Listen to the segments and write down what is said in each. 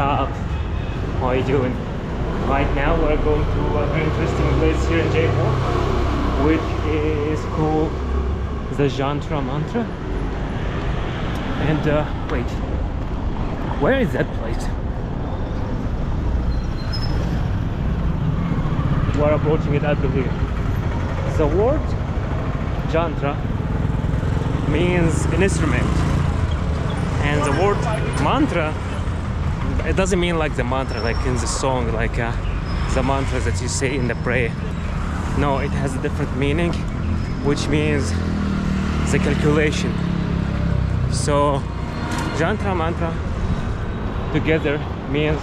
up? How are you doing? Right now we're going to a very interesting place here in Jaipur, which is called the Jantar Mantar. And wait, where is that place? We're approaching it, I believe. The word Jantar means an instrument, and the word mantra, it doesn't mean like the mantra like in the song, like the mantras that you say in the prayer. No, it has a different meaning, which means the calculation. So Jantar Mantar together means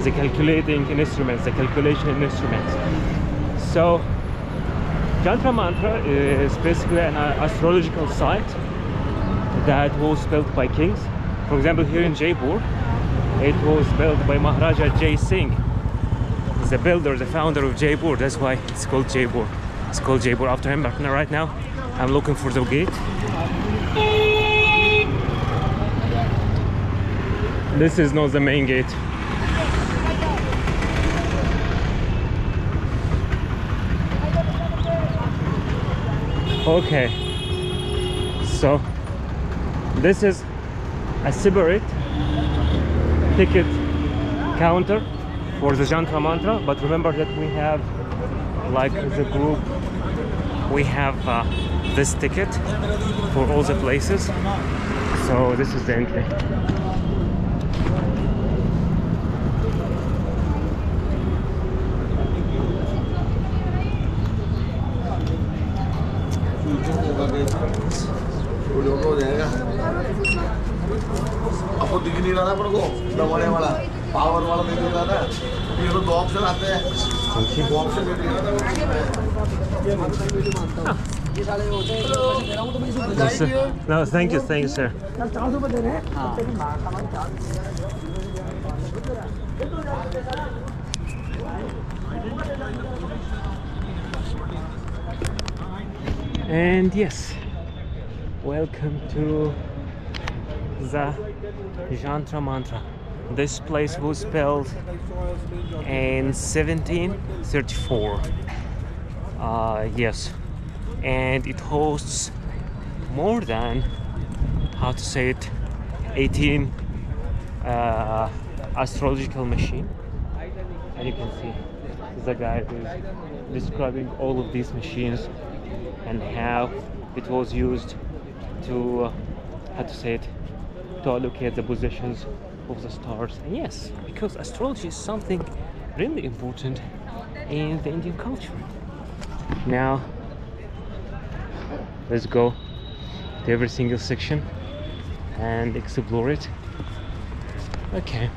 the calculating instruments, the calculation instruments. So Jantar Mantar is basically an astrological site that was built by kings. For example, here in Jaipur, it was built by Maharaja Jai Singh, the builder, the founder of Jaipur. That's why it's called Jaipur. It's called Jaipur after Embark. Now, right now, I'm looking for the gate. This is not the main gate. Okay, so this is a separate ticket counter for the Jantar Mantar, but remember that we have, like the group, we have this ticket for all the places. So this is the entry. आपको दिख नहीं रहा था अपन को दबाने वाला power वाला नहीं दिख रहा था ये तो दो ऑप्शन आते हैं दो ऑप्शन नहीं दिख रहा था No, thank you, sir. And yes, welcome to the Jantar Mantar. This place was built in 1734. Yes, and it hosts more than, how to say it, 18 astrological machine. And you can see the guy who is describing all of these machines and how it was used to, how to say it, to allocate the positions of the stars. And yes, because astrology is something really important in the Indian culture. Now let's go to every single section and explore it. Okay.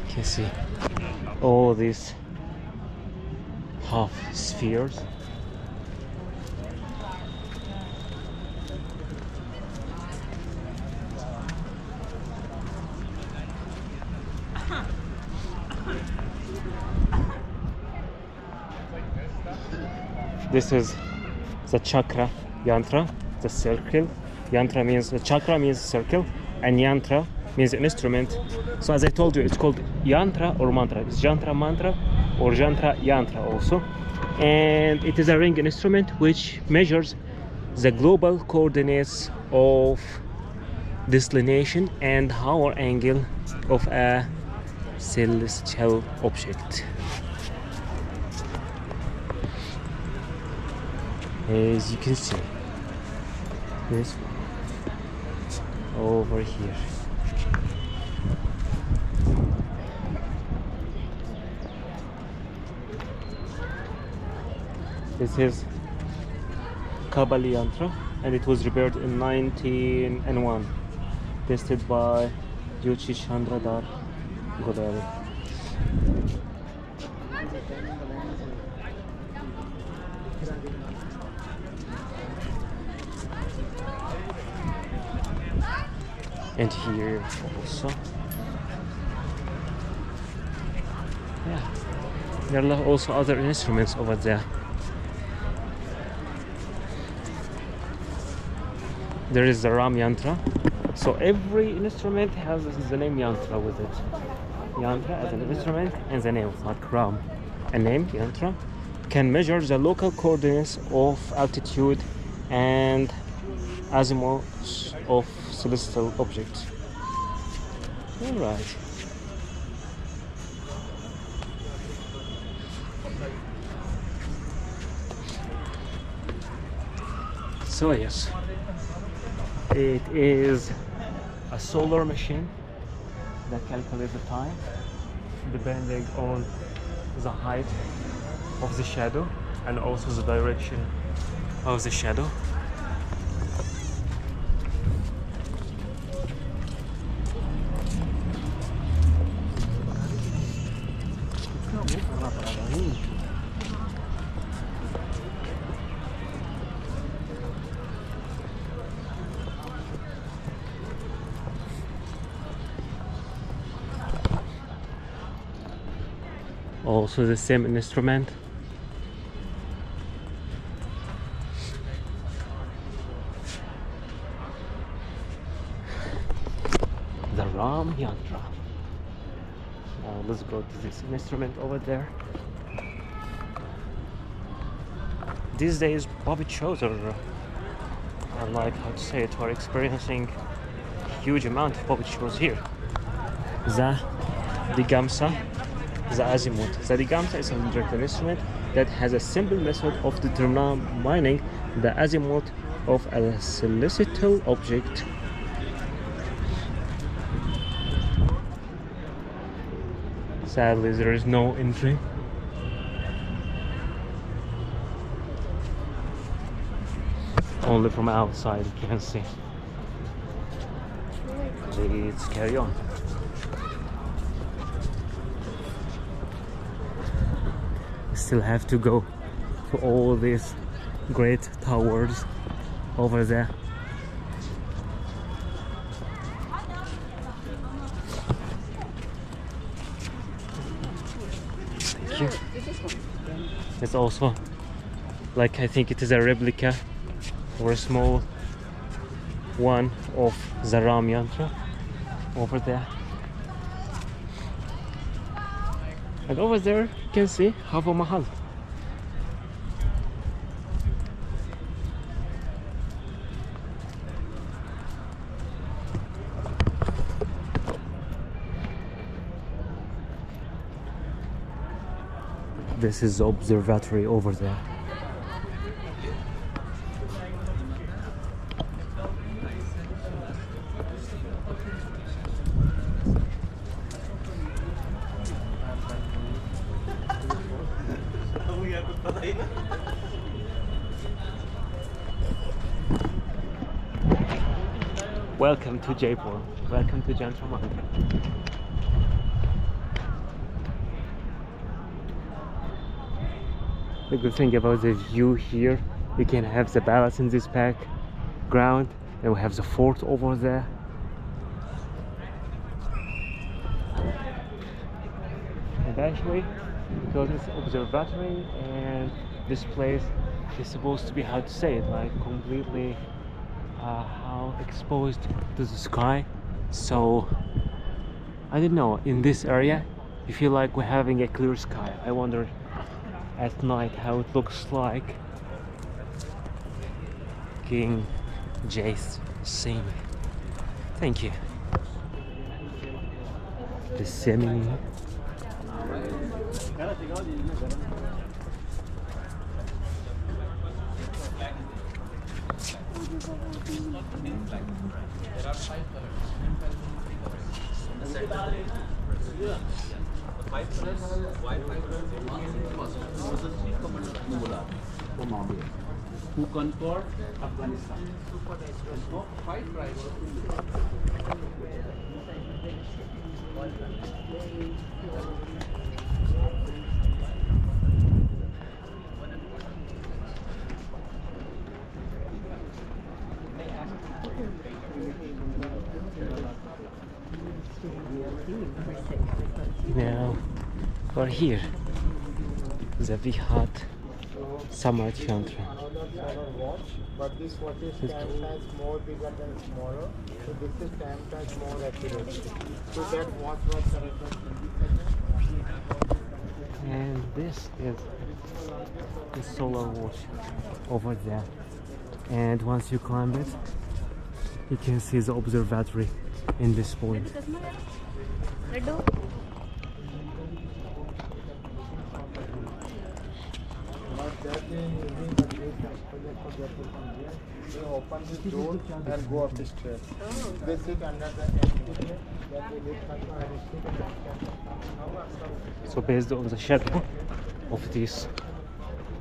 You can see all these half spheres. This is the chakra yantra, the circle. Yantra means, the chakra means circle, and yantra means an instrument. So as I told you, it's called yantra or mantra. It's Jantar Mantra or Jantar Yantra also. And it is a ring instrument which measures the global coordinates of declination and hour angle of a celestial object. As you can see, this one over here. This is Kabali Yantra, and it was repaired in 1901, tested by Yoshi Chandradar Godel. And here also, yeah, there are also other instruments over there. there is the ram yantra. So every instrument has the name yantra with it. Yantra as an instrument and the name, like ram, a name yantra, can measure the local coordinates of altitude and azimuth of celestial objects. All right. So yes, it is a solar machine that calculates the time depending on the height of the shadow and also the direction of the shadow. Also the same instrument. The Ram Yantra. Now let's go to this instrument over there. These days puppet shows are like, how to say it, we're experiencing a huge amount of puppet shows here. The Digamsa, the azimuth. The Digamsa is an instrument that has a simple method of determining the azimuth of a celestial object. Sadly, there is no entry. Only from outside you can see. Let's carry on. Still have to go to all these great towers over there. Thank you. It's also like, I think it is a replica or a small one of the Ram Yantra over there. And over there you can see Hava Mahal. This is the observatory over there. Welcome to Jaipur. Welcome to Jantar Mantar. The good thing about the view here, you can have the palace in this background, and we have the fort over there. And actually, because it's observatory and this place is supposed to be, how to say it, like completely how exposed to the sky, so I don't know, in this area you feel like we're having a clear sky. I wonder at night how it looks like. King Jace Singh. Thank you. The semi. Who conquered Afghanistan? Five tribes. Now we're here. The Vihat Summer Jantar. Another solar watch, but this watch is 10 times more bigger than smaller, so this is 10 times more accurate. So that watch was corrected 20 seconds. And this is the solar watch over there. And once you climb it, you can see the observatory in this point. That is using the great project for Jaipur from here. They open this door and go up the stairs. They sit under the empty plate, then they lift up and sit in the So based on the shadow of these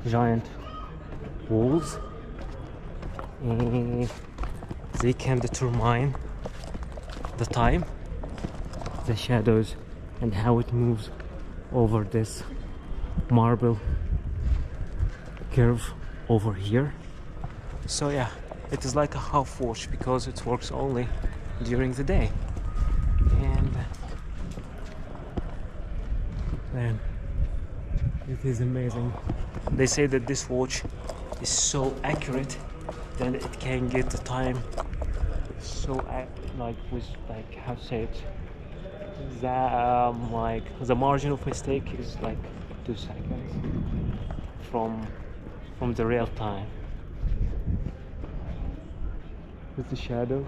giant walls, they can determine the time, the shadows, and how it moves over this marble curve over here. So yeah, it is like a half watch because it works only during the day. And man, it is amazing. They say that this watch is so accurate that it can get the time so like with like how to say it, that like the margin of mistake is like 2 seconds from the real time. With the shadow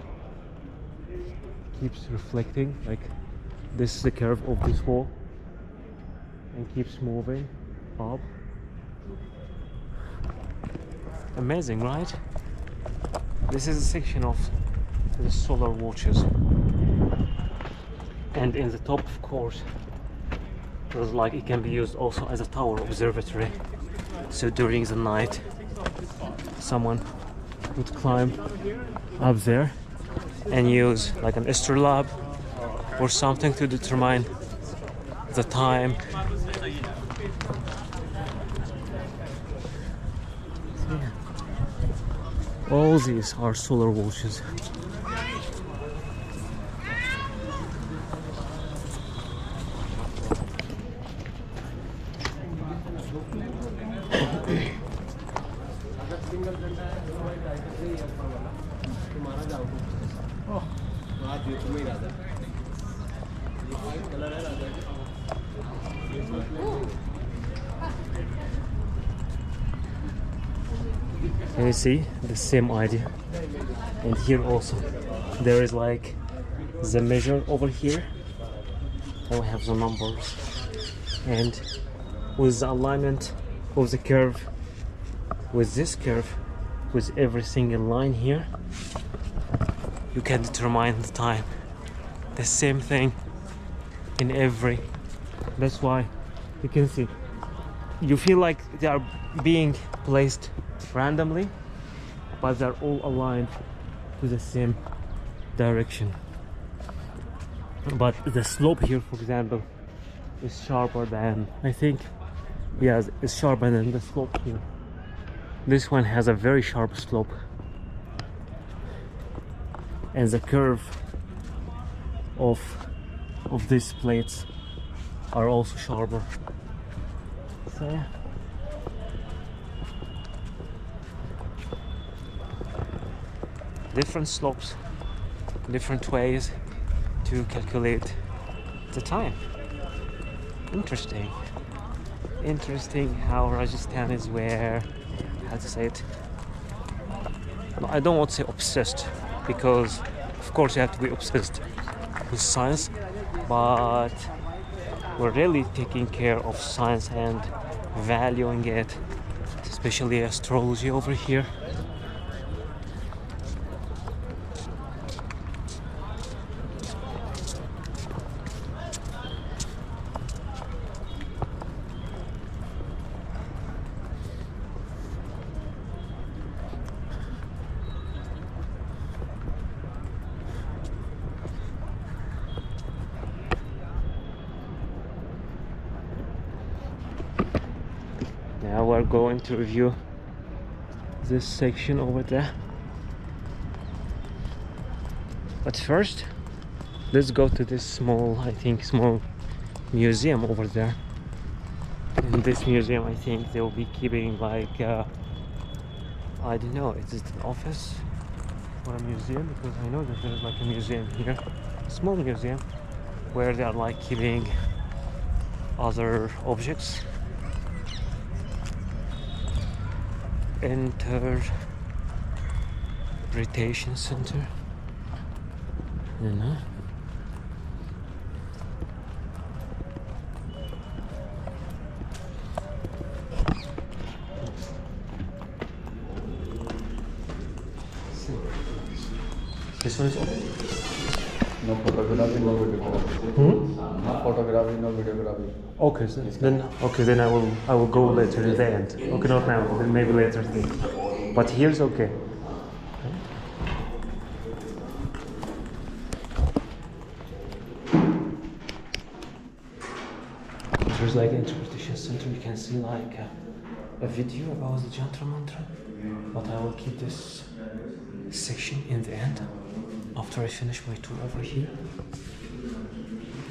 keeps reflecting, like this is the curve of this wall, and keeps moving up. Amazing, right? This is a section of the solar watches, and in the top, of course, there's like it can be used also as a tower observatory. So during the night, someone would climb up there and use like an astrolabe or something to determine the time. So, yeah. All these are solar watches. Can you see the same idea? And here also there is like the measure over here, and we have the numbers, and with the alignment of the curve, with this curve, with every single line here, you can determine the time. The same thing in every. That's why you can see, you feel like they are being placed randomly, but they're all aligned to the same direction. But the slope here, for example, is sharper than, I think, yes, it's sharper than the slope here. This one has a very sharp slope, and the curve of these plates are also sharper. So yeah. Different slopes, different ways to calculate the time. Interesting. Interesting how Rajasthan is where, how to say it, I don't want to say obsessed, because of course you have to be obsessed with science, but we're really taking care of science and valuing it, especially astrology over here. Now we're going to review this section over there. But first, let's go to this small, I think, small museum over there In this museum, I think they will be keeping like I don't know, is it an office or a museum? Because I know that there is like a museum here, a small museum, where they are like keeping other objects. Interpretation center. You know. This one is open. No photography, no videography. No photography, no videography. Okay, so then I will go later at the end. Okay, not now, then maybe later. But here's okay. There's like an interpretation center. You can see like a video about the Jantar Mantar. But I will keep this section in the end after I finish my tour over here.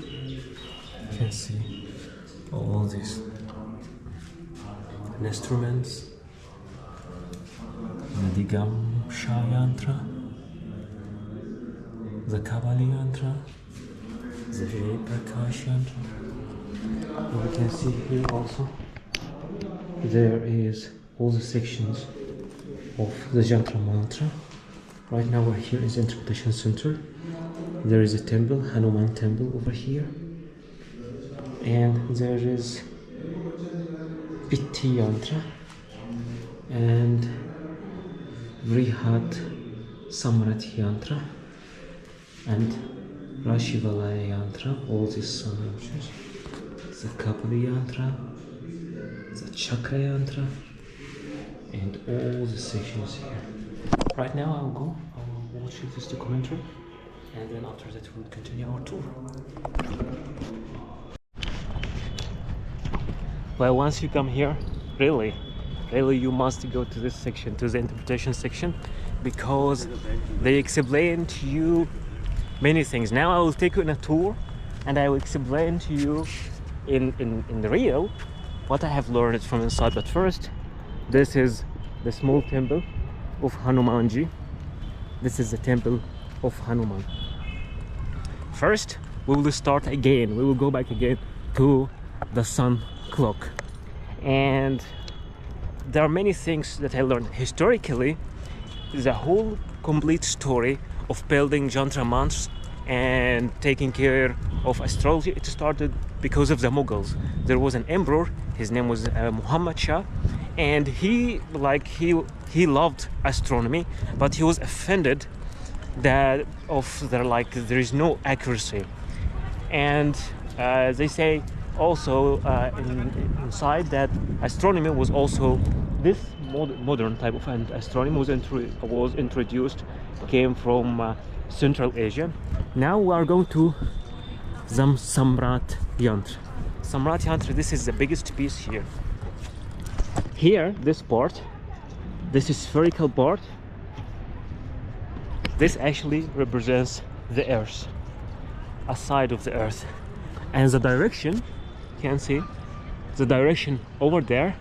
You can see all these instruments, the Digamsha yantra, the Kabali yantra, the Prakash yantra. And you can see here also there is all the sections of the Jantar Mantar. Right now we're here in the interpretation center. There is a temple, Hanuman temple over here. And there is Pitti Yantra and Vrihat Samrati Yantra and Rashivalaya Yantra, all these sun yantras. The Kapali Yantra, the Chakra Yantra, and all the sections here. Right now I will watch this documentary, and then after that we'll continue our tour. Well, once you come here, really you must go to this section, to the interpretation section, because they explain to you many things. Now I will take you on a tour and I will explain to you in the real what I have learned from inside. But first, this is the small temple of Hanumanji. This is the temple of Hanuman. First, we will start again. We will go back again to the sun clock. And there are many things that I learned. Historically, the whole complete story of building Jantar Mantars and taking care of astrology, it started because of the Mughals. There was an emperor, his name was Muhammad Shah, and he loved astronomy, but he was offended that there is no accuracy. And they say also inside that astronomy was also this modern type of astronomy was introduced, came from Central Asia. Now we are going to Samrat Yantra. Samrat Yantra, this is the biggest piece here. Here, this part, this is spherical part. This actually represents the Earth, a side of the Earth, and the direction, you can see the direction over there.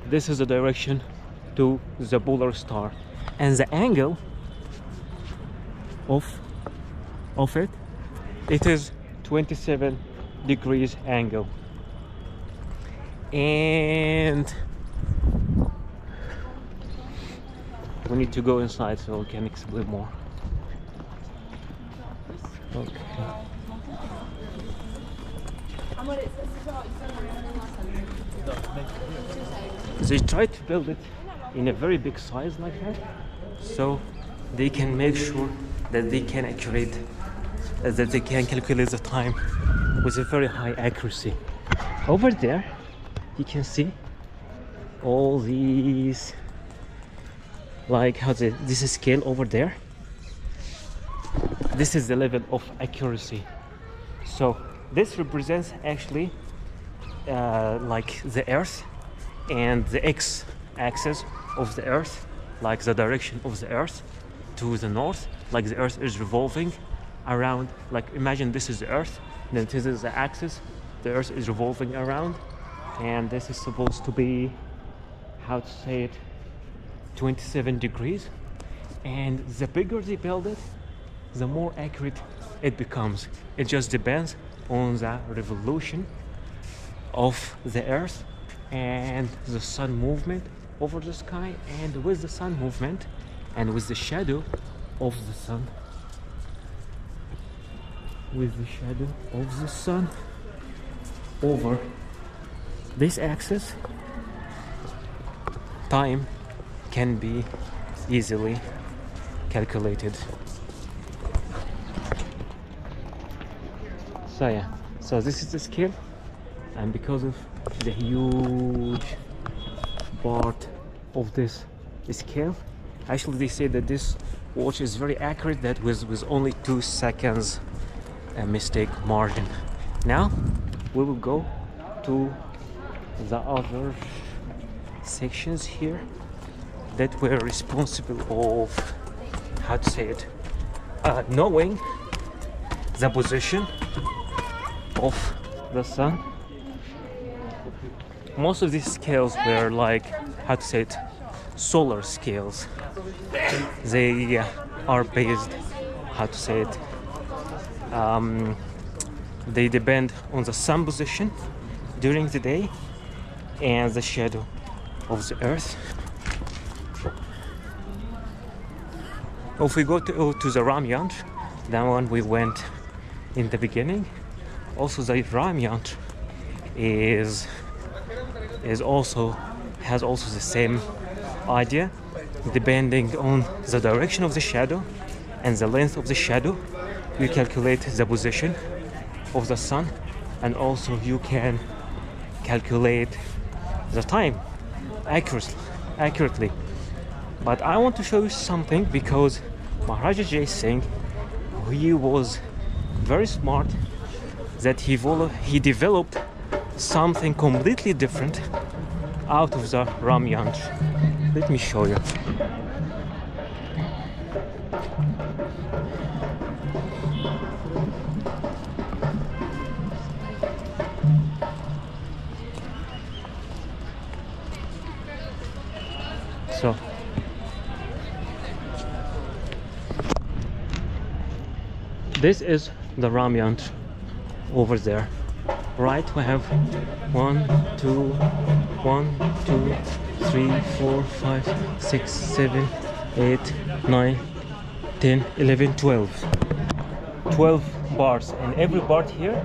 This is the direction to the polar star, and the angle of it is 27 degrees angle. And we need to go inside so we can explain more. Okay. They try to build it in a very big size like that, so they can make sure that they can calculate the time with a very high accuracy. Over there you can see all these, like how this is scale over there. This is the level of accuracy. So this represents actually like the Earth and the x-axis of the Earth, like the direction of the Earth to the north, like the Earth is revolving around, like imagine this is the Earth, then this is the axis, the Earth is revolving around, and this is supposed to be, how to say it, 27 degrees. And the bigger they build it, the more accurate it becomes. It just depends on the revolution of the Earth and the sun movement over the sky, and with the sun movement and with the shadow of the sun, over this axis, time can be easily calculated. So yeah, so this is the scale, and because of the huge part of this scale, actually they say that this watch is very accurate, that with only 2 seconds mistake margin. Now we will go to the other sections here that were responsible of, how to say it, knowing the position of the sun. Most of these scales were like, how to say it, solar scales. They are based, how to say it, they depend on the sun position during the day and the shadow of the Earth. If we go to the Ram Yantr, that one we went in the beginning. Also the Ram Yantr has also the same idea. Depending on the direction of the shadow and the length of the shadow, you calculate the position of the sun, and also you can calculate the time accurately. But I want to show you something, because Maharaja Jai Singh, he was very smart, that he developed something completely different out of the Ram Yantr. Let me show you. So this is the Ram Yantr over there. Right, we have 1, 2, 3, 4, 5, 6, 7, 8, 9, 10, 11, 12 bars, and every bar here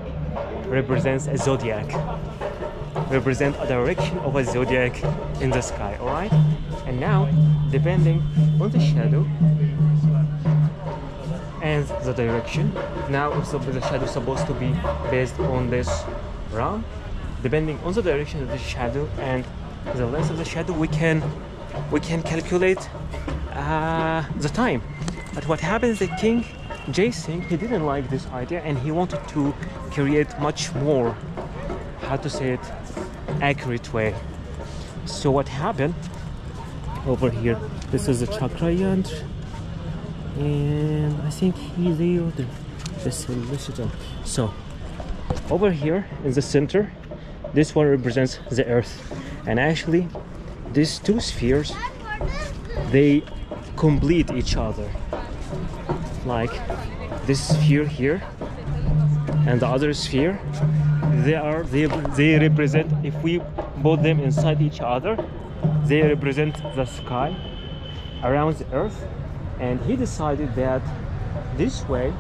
represents a zodiac, represent a direction of a zodiac in the sky. All right, and now depending on the shadow and the direction, now the shadow is supposed to be based on this round. Depending on the direction of the shadow and the length of the shadow, we can calculate the time. But what happens, the King Jai Singh, he didn't like this idea, and he wanted to create much more, how to say it, accurate way. So what happened over here, this is the Chakra Yantr, and I think he's the solicitor. So over here in the center, this one represents the Earth, and actually these two spheres, they complete each other. Like this sphere here and the other sphere, they represent, if we put them inside each other, they represent the sky around the Earth. And he decided that this way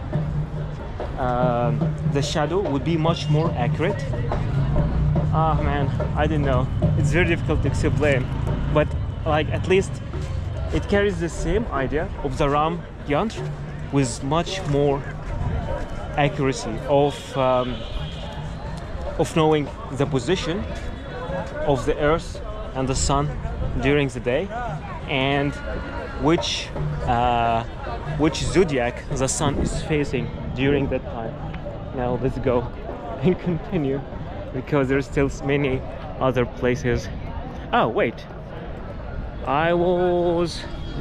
the shadow would be much more accurate. Ah man, I don't know, it's very difficult to explain, but like at least it carries the same idea of the Ram Yantr with much more accuracy of knowing the position of the Earth and the Sun during the day, and which zodiac the Sun is facing during that time. Now let's go and continue, because there's still many other places. Oh wait,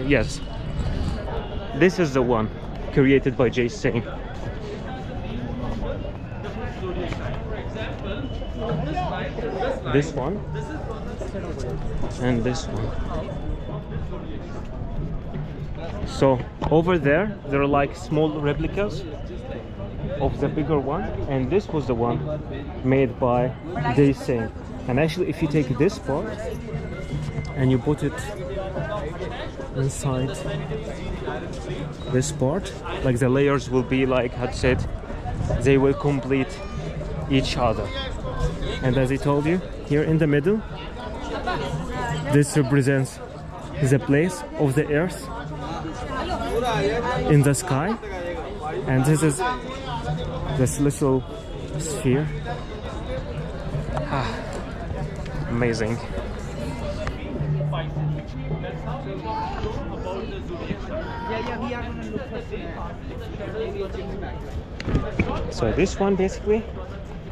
yes, this is the one created by Jai Singh. this one, and this one. So over there are like small replicas of the bigger one, and this was the one made by Day Singh. And actually, if you take this part and you put it inside this part, like the layers will be like, how to say it, they will complete each other. And as I told you, here in the middle, this represents the place of the Earth in the sky, and this is the celestial sphere. Amazing. So this one basically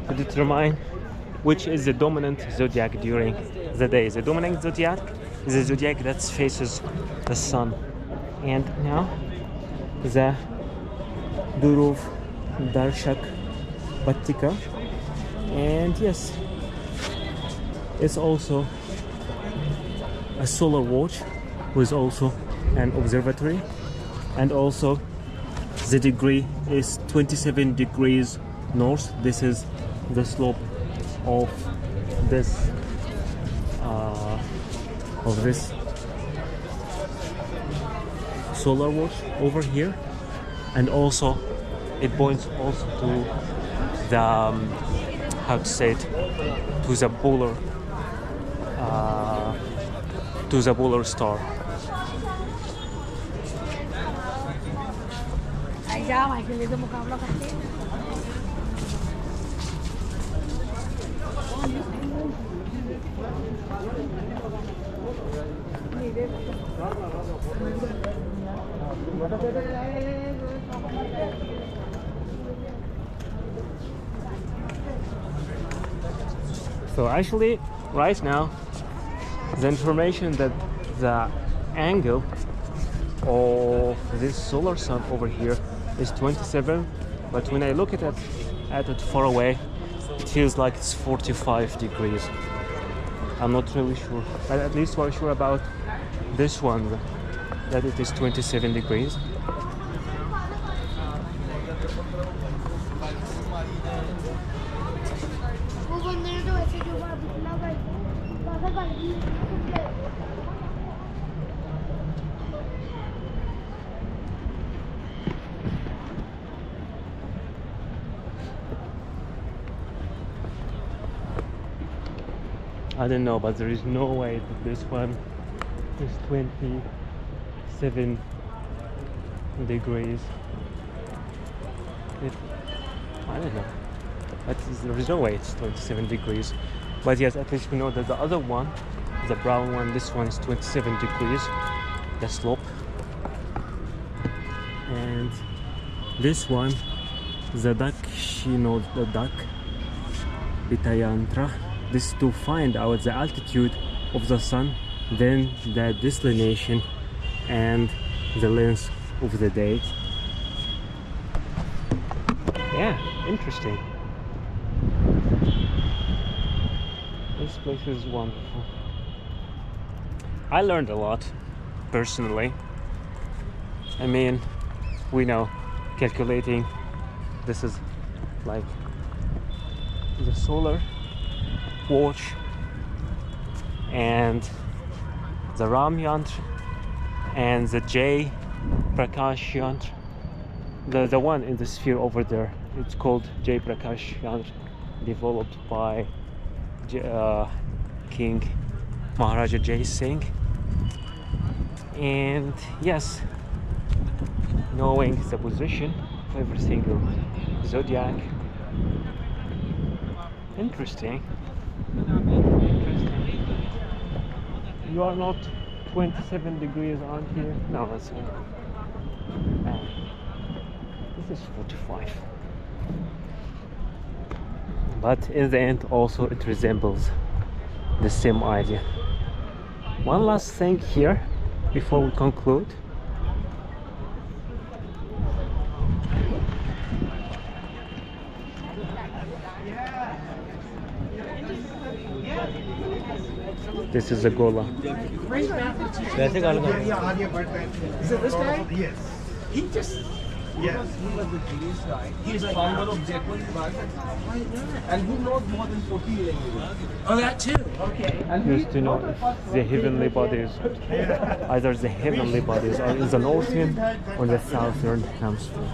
to determine which is the dominant zodiac during the day. The dominant zodiac is the zodiac that faces the sun. And now the Dhruv Darshak Pattika, and yes, it's also a solar watch, who is also an observatory, and also the degree is 27 degrees north. This is the slope of this solar watch over here, and also it points also to the how to say it, to the polar star. So actually, right now, the information that the angle of this solar sun over here is 27, but when I look at it far away, it feels like it's 45 degrees. I'm not really sure, but at least we're sure about this one, that it is 27 degrees. I don't know, but there is no way that this one is 27 degrees. I don't know, but there is no way it's 27 degrees. But yes, at least we know that the other one, the brown one, this one is 27 degrees, the slope. And this one, the Dakshino, the Dak Bitayantra. This to find out the altitude of the sun, then the declination and the length of the day. Yeah, interesting. This place is wonderful. I learned a lot, personally. I mean, we know calculating, this is like the solar watch and the Ram Yantra and the J Prakash Yantra, the one in the sphere over there, it's called J Prakash Yantra, developed by King Maharaja Jai Singh. And yes, knowing the position of every single zodiac. Interesting. You are not 27 degrees, aren't you? No, that's not. This is 45. But in the end, also it resembles the same idea. One last thing here before we conclude. This is the Gola. वैसे गाल कर Is it this guy? Yes. He just. Yes. He was the Greece guy. He is a founder of Jaipur, and he knows more than 40 languages. Oh, that too. Okay. And Used to know the heavenly bodies, either the heavenly bodies are in the northern or the southern hemisphere.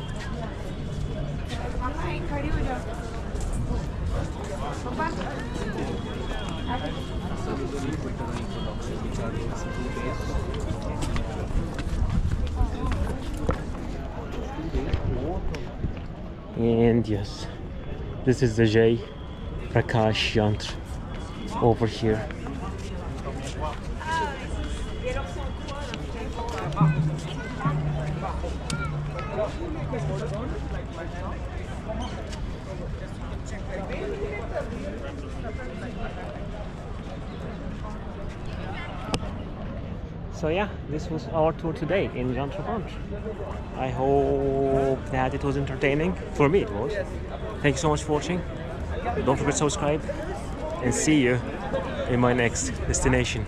And yes, this is the Jay Prakash Yantar over here. So yeah, this was our tour today in Jantar Mantar. I hope that it was entertaining. For me it was. Thank you so much for watching. Don't forget to subscribe and see you in my next destination.